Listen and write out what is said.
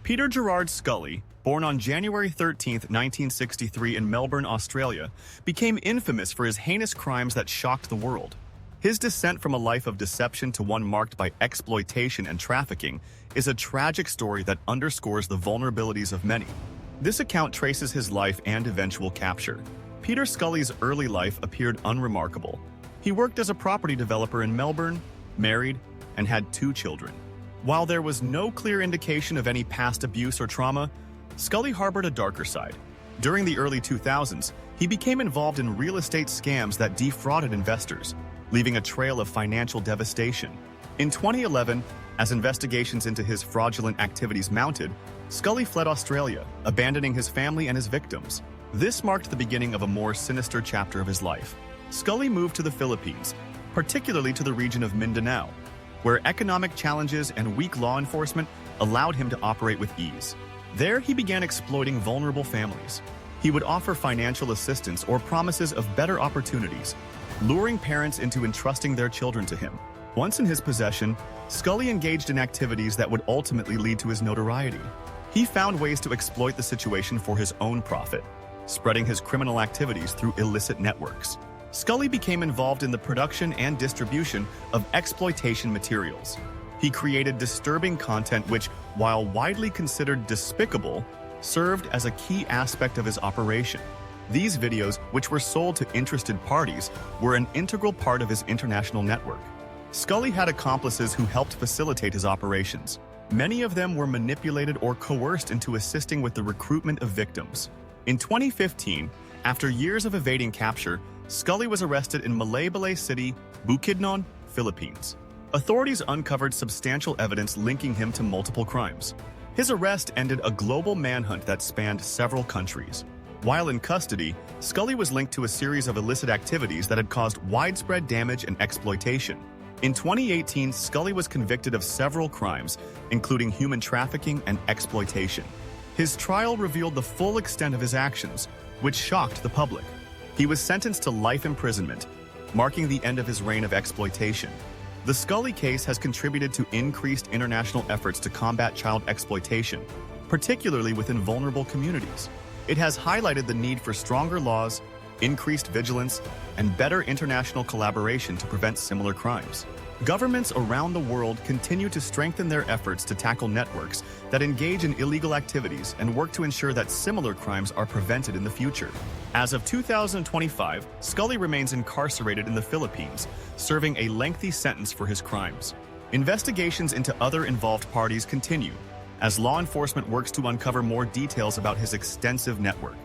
Peter Gerard Scully, born on January 13, 1963 in Melbourne, Australia, became infamous for his heinous crimes that shocked the world. His descent from a life of deception to one marked by exploitation and trafficking is a tragic story that underscores the vulnerabilities of many. This account traces his life and eventual capture. Peter Scully's early life appeared unremarkable. He worked as a property developer in Melbourne, married, and had 2 children. While there was no clear indication of any past abuse or trauma, Scully harbored a darker side. During the early 2000s, he became involved in real estate scams that defrauded investors, leaving a trail of financial devastation. In 2011, as investigations into his fraudulent activities mounted, Scully fled Australia, abandoning his family and his victims. This marked the beginning of a more sinister chapter of his life. Scully moved to the Philippines, particularly to the region of Mindanao, where economic challenges and weak law enforcement allowed him to operate with ease. There, he began exploiting vulnerable families. He would offer financial assistance or promises of better opportunities, luring parents into entrusting their children to him. Once in his possession, Scully engaged in activities that would ultimately lead to his notoriety. He found ways to exploit the situation for his own profit, spreading his criminal activities through illicit networks. Scully became involved in the production and distribution of exploitation materials. He created disturbing content which, while widely considered despicable, served as a key aspect of his operation. These videos, which were sold to interested parties, were an integral part of his international network. Scully had accomplices who helped facilitate his operations. Many of them were manipulated or coerced into assisting with the recruitment of victims. In 2015, after years of evading capture, Scully was arrested in Malaybalay City, Bukidnon, Philippines. Authorities uncovered substantial evidence linking him to multiple crimes. His arrest ended a global manhunt that spanned several countries. While in custody, Scully was linked to a series of illicit activities that had caused widespread damage and exploitation. In 2018, Scully was convicted of several crimes, including human trafficking and exploitation. His trial revealed the full extent of his actions, which shocked the public. He was sentenced to life imprisonment, marking the end of his reign of exploitation. The Scully case has contributed to increased international efforts to combat child exploitation, particularly within vulnerable communities. It has highlighted the need for stronger laws, increased vigilance, and better international collaboration to prevent similar crimes. Governments around the world continue to strengthen their efforts to tackle networks that engage in illegal activities and work to ensure that similar crimes are prevented in the future. As of 2025, Scully remains incarcerated in the Philippines, serving a lengthy sentence for his crimes. Investigations into other involved parties continue, as law enforcement works to uncover more details about his extensive network.